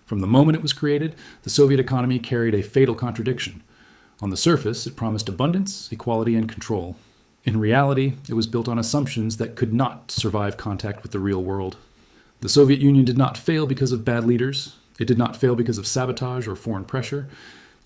From the moment it was created, the Soviet economy carried a fatal contradiction. On the surface, it promised abundance, equality, and control. In reality, it was built on assumptions that could not survive contact with the real world. The Soviet Union did not fail because of bad leaders. It did not fail because of sabotage or foreign pressure.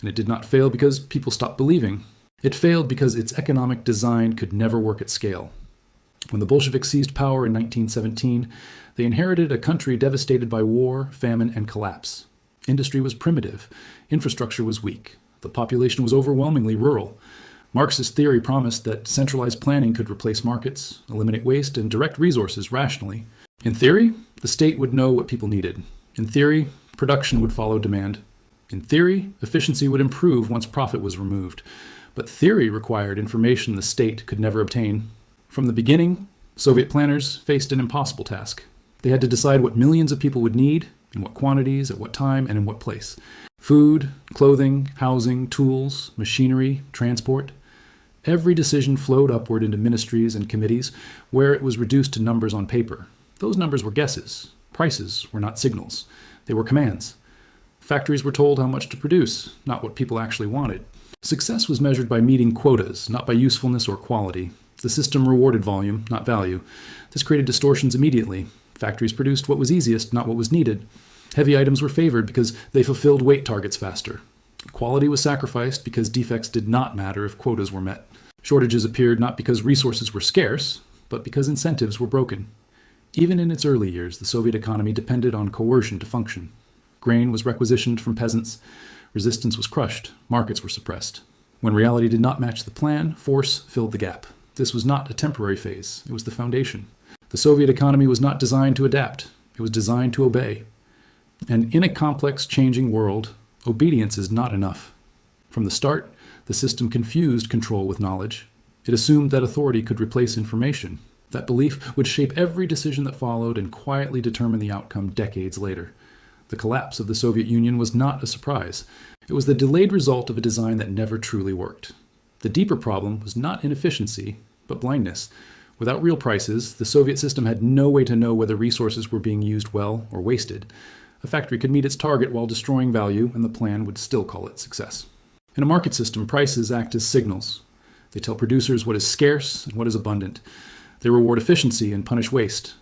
And it did not fail because people stopped believing. It failed because its economic design could never work at scale. When the Bolsheviks seized power in 1917, they inherited a country devastated by war, famine, and collapse. Industry was primitive. Infrastructure was weak. The population was overwhelmingly rural. Marxist theory promised that centralized planning could replace markets, eliminate waste, and direct resources rationally. In theory, the state would know what people needed. In theory, production would follow demand. In theory, efficiency would improve once profit was removed. But theory required information the state could never obtain. From the beginning, Soviet planners faced an impossible task. They had to decide what millions of people would need, in what quantities, at what time, and in what place. Food, clothing, housing, tools, machinery, transport. Every decision flowed upward into ministries and committees where it was reduced to numbers on paper. Those numbers were guesses. Prices were not signals. They were commands. Factories were told how much to produce, not what people actually wanted. Success was measured by meeting quotas, not by usefulness or quality. The system rewarded volume, not value. This created distortions immediately. Factories produced what was easiest, not what was needed. Heavy items were favored because they fulfilled weight targets faster. Quality was sacrificed because defects did not matter if quotas were met. Shortages appeared not because resources were scarce, but because incentives were broken. Even in its early years, the Soviet economy depended on coercion to function. Grain was requisitioned from peasants. Resistance was crushed. Markets were suppressed. When reality did not match the plan, force filled the gap. This was not a temporary phase. It was the foundation. The Soviet economy was not designed to adapt. It was designed to obey. And in a complex, changing world, obedience is not enough. From the start, the system confused control with knowledge. It assumed that authority could replace information. That belief would shape every decision that followed and quietly determine the outcome decades later. The collapse of the Soviet Union was not a surprise. It was the delayed result of a design that never truly worked. The deeper problem was not inefficiency, but blindness. Without real prices, the Soviet system had no way to know whether resources were being used well or wasted. A factory could meet its target while destroying value, and the plan would still call it success. In a market system, prices act as signals. They tell producers what is scarce and what is abundant. They reward efficiency and punish waste.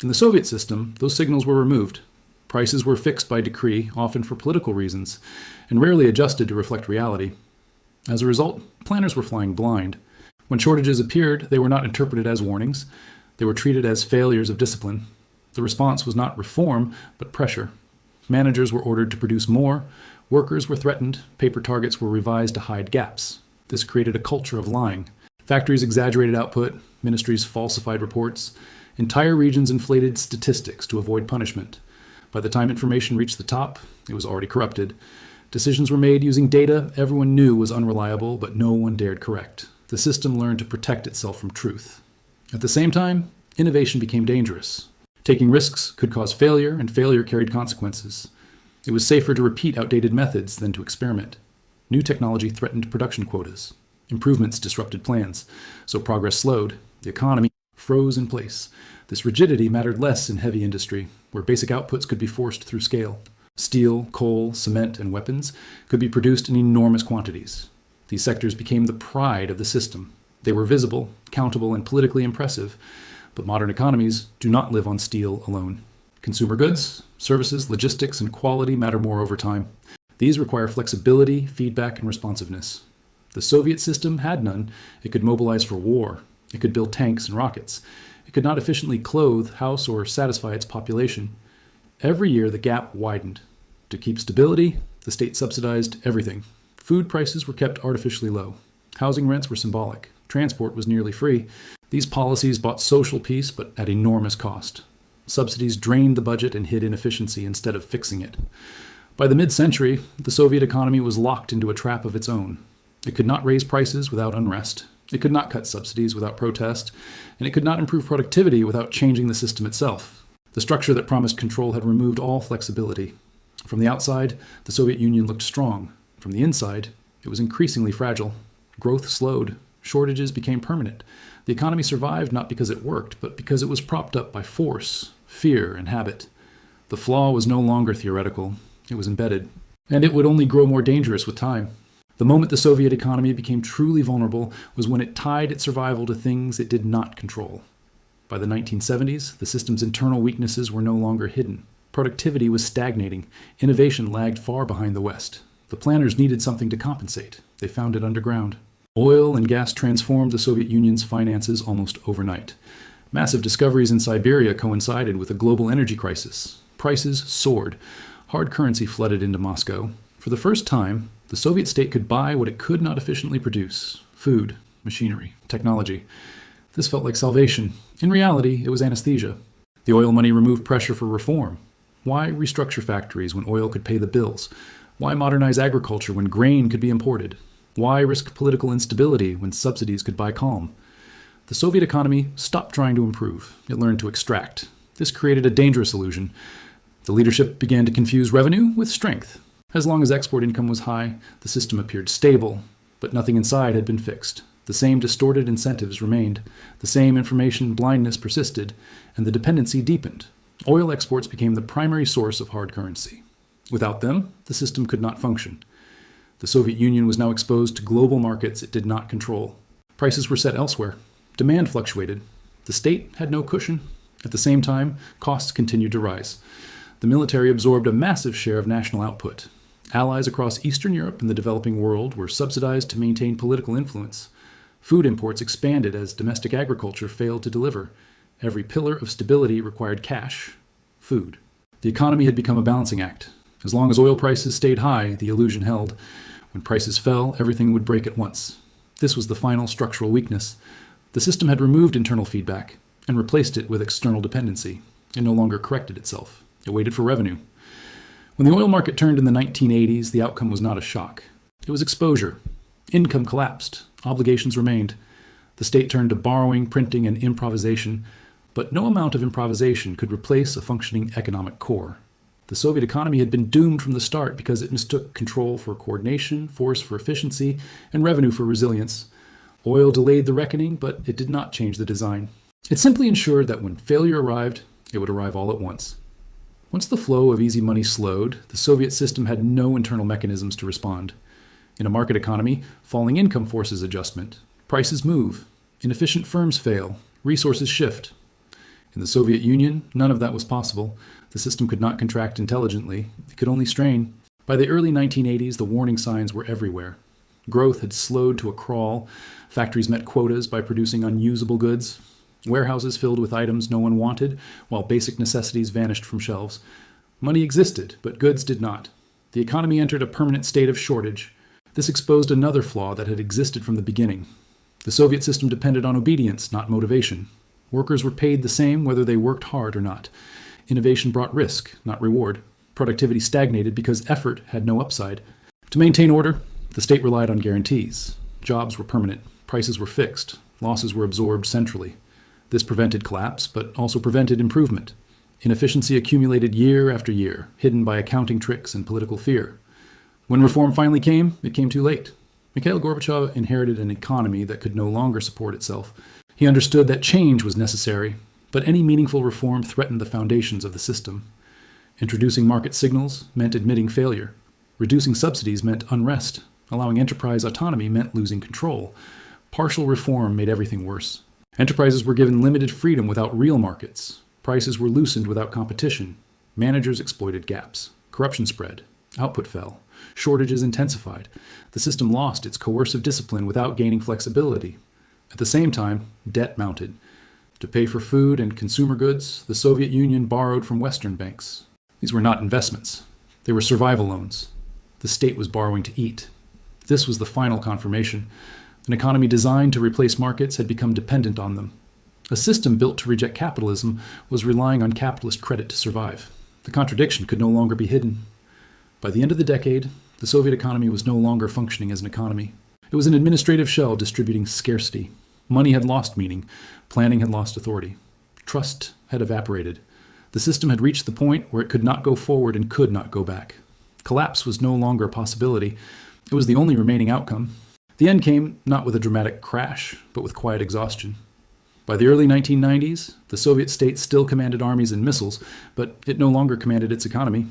In the Soviet system, those signals were removed. Prices were fixed by decree, often for political reasons, and rarely adjusted to reflect reality. As a result, planners were flying blind. When shortages appeared, they were not interpreted as warnings. They were treated as failures of discipline. The response was not reform, but pressure. Managers were ordered to produce more. Workers were threatened. Paper targets were revised to hide gaps. This created a culture of lying. Factories exaggerated output. Ministries falsified reports. Entire regions inflated statistics to avoid punishment. By the time information reached the top, it was already corrupted. Decisions were made using data everyone knew was unreliable, but no one dared correct. The system learned to protect itself from truth. At the same time, innovation became dangerous. Taking risks could cause failure, and failure carried consequences. It was safer to repeat outdated methods than to experiment. New technology threatened production quotas. Improvements disrupted plans, so progress slowed. The economy froze in place. This rigidity mattered less in heavy industry, where basic outputs could be forced through scale. Steel, coal, cement, and weapons could be produced in enormous quantities. These sectors became the pride of the system. They were visible, countable, and politically impressive. But modern economies do not live on steel alone. Consumer goods, services, logistics, and quality matter more over time. These require flexibility, feedback, and responsiveness. The Soviet system had none. It could mobilize for war. It could build tanks and rockets. It could not efficiently clothe, house, or satisfy its population. Every year, the gap widened. To keep stability, the state subsidized everything. Food prices were kept artificially low. Housing rents were symbolic. Transport was nearly free. These policies bought social peace, but at enormous cost. Subsidies drained the budget and hid inefficiency instead of fixing it. By the mid-century, the Soviet economy was locked into a trap of its own. It could not raise prices without unrest. It could not cut subsidies without protest. And it could not improve productivity without changing the system itself. The structure that promised control had removed all flexibility. From the outside, the Soviet Union looked strong. From the inside, it was increasingly fragile. Growth slowed. Shortages became permanent. The economy survived not because it worked, but because it was propped up by force, fear, and habit. The flaw was no longer theoretical. It was embedded. And it would only grow more dangerous with time. The moment the Soviet economy became truly vulnerable was when it tied its survival to things it did not control. By the 1970s, the system's internal weaknesses were no longer hidden. Productivity was stagnating. Innovation lagged far behind the West. The planners needed something to compensate. They found it underground. Oil and gas transformed the Soviet Union's finances almost overnight. Massive discoveries in Siberia coincided with a global energy crisis. Prices soared. Hard currency flooded into Moscow. For the first time, the Soviet state could buy what it could not efficiently produce: food, machinery, technology. This felt like salvation. In reality, it was anesthesia. The oil money removed pressure for reform. Why restructure factories when oil could pay the bills? Why modernize agriculture when grain could be imported? Why risk political instability when subsidies could buy calm? The Soviet economy stopped trying to improve. It learned to extract. This created a dangerous illusion. The leadership began to confuse revenue with strength. As long as export income was high, the system appeared stable, but nothing inside had been fixed. The same distorted incentives remained. The same information blindness persisted, and the dependency deepened. Oil exports became the primary source of hard currency. Without them, the system could not function. The Soviet Union was now exposed to global markets it did not control. Prices were set elsewhere. Demand fluctuated. The state had no cushion. At the same time, costs continued to rise. The military absorbed a massive share of national output. Allies across Eastern Europe and the developing world were subsidized to maintain political influence. Food imports expanded as domestic agriculture failed to deliver. Every pillar of stability required cash, food. The economy had become a balancing act. As long as oil prices stayed high, the illusion held. When prices fell, everything would break at once. This was the final structural weakness. The system had removed internal feedback and replaced it with external dependency. It no longer corrected itself. It waited for revenue. When the oil market turned in the 1980s, the outcome was not a shock. It was exposure. Income collapsed. Obligations remained. The state turned to borrowing, printing, and improvisation, but no amount of improvisation could replace a functioning economic core. The Soviet economy had been doomed from the start because it mistook control for coordination, force for efficiency, and revenue for resilience. Oil delayed the reckoning, but it did not change the design. It simply ensured that when failure arrived, it would arrive all at once. Once the flow of easy money slowed, the Soviet system had no internal mechanisms to respond. In a market economy, falling income forces adjustment. Prices move. Inefficient firms fail. Resources shift. In the Soviet Union, none of that was possible. The system could not contract intelligently. It could only strain. By the early 1980s, the warning signs were everywhere. Growth had slowed to a crawl. Factories met quotas by producing unusable goods. Warehouses filled with items no one wanted, while basic necessities vanished from shelves. Money existed, but goods did not. The economy entered a permanent state of shortage. This exposed another flaw that had existed from the beginning. The Soviet system depended on obedience, not motivation. Workers were paid the same whether they worked hard or not. Innovation brought risk, not reward. Productivity stagnated because effort had no upside. To maintain order, the state relied on guarantees. Jobs were permanent. Prices were fixed. Losses were absorbed centrally. This prevented collapse, but also prevented improvement. Inefficiency accumulated year after year, hidden by accounting tricks and political fear. When reform finally came, it came too late. Mikhail Gorbachev inherited an economy that could no longer support itself. He understood that change was necessary, but any meaningful reform threatened the foundations of the system. Introducing market signals meant admitting failure. Reducing subsidies meant unrest. Allowing enterprise autonomy meant losing control. Partial reform made everything worse. Enterprises were given limited freedom without real markets. Prices were loosened without competition. Managers exploited gaps. Corruption spread. Output fell. Shortages intensified. The system lost its coercive discipline without gaining flexibility. At the same time, debt mounted. To pay for food and consumer goods, the Soviet Union borrowed from Western banks. These were not investments. They were survival loans. The state was borrowing to eat. This was the final confirmation. An economy designed to replace markets had become dependent on them. A system built to reject capitalism was relying on capitalist credit to survive. The contradiction could no longer be hidden. By the end of the decade, the Soviet economy was no longer functioning as an economy. It was an administrative shell distributing scarcity. Money had lost meaning. Planning had lost authority. Trust had evaporated. The system had reached the point where it could not go forward and could not go back. Collapse was no longer a possibility. It was the only remaining outcome. The end came not with a dramatic crash, but with quiet exhaustion. By the early 1990s, the Soviet state still commanded armies and missiles, but it no longer commanded its economy.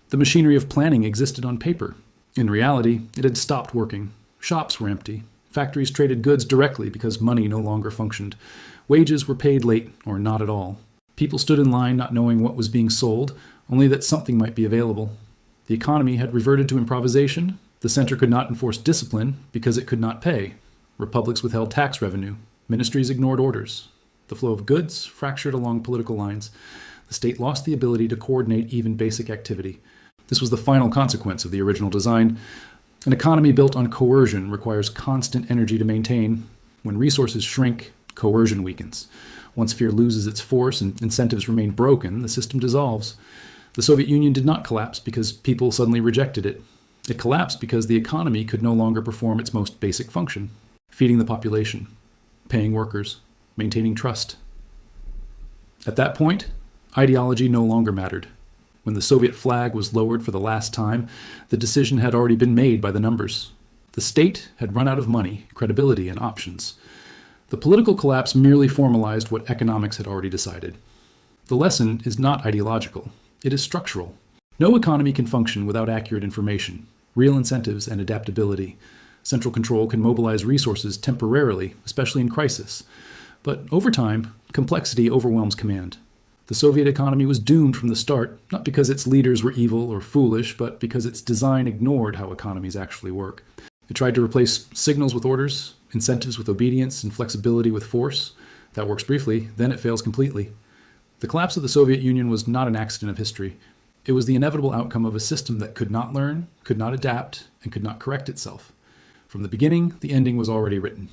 The machinery of planning existed on paper. In reality, it had stopped working. Shops were empty. Factories traded goods directly because money no longer functioned. Wages were paid late or not at all. People stood in line not knowing what was being sold, only that something might be available. The economy had reverted to improvisation. The center could not enforce discipline because it could not pay. Republics withheld tax revenue. Ministries ignored orders. The flow of goods fractured along political lines. The state lost the ability to coordinate even basic activity. This was the final consequence of the original design. An economy built on coercion requires constant energy to maintain. When resources shrink, coercion weakens. Once fear loses its force and incentives remain broken, the system dissolves. The Soviet Union did not collapse because people suddenly rejected it. It collapsed because the economy could no longer perform its most basic function: feeding the population, paying workers, maintaining trust. At that point, ideology no longer mattered. When the Soviet flag was lowered for the last time, the decision had already been made by the numbers. The state had run out of money, credibility, and options. The political collapse merely formalized what economics had already decided. The lesson is not ideological. It is structural. No economy can function without accurate information, real incentives, and adaptability. Central control can mobilize resources temporarily, especially in crisis. But over time, complexity overwhelms command. The Soviet economy was doomed from the start, not because its leaders were evil or foolish, but because its design ignored how economies actually work. It tried to replace signals with orders, incentives with obedience, and flexibility with force. That works briefly, then it fails completely. The collapse of the Soviet Union was not an accident of history. It was the inevitable outcome of a system that could not learn, could not adapt, and could not correct itself. From the beginning, the ending was already written.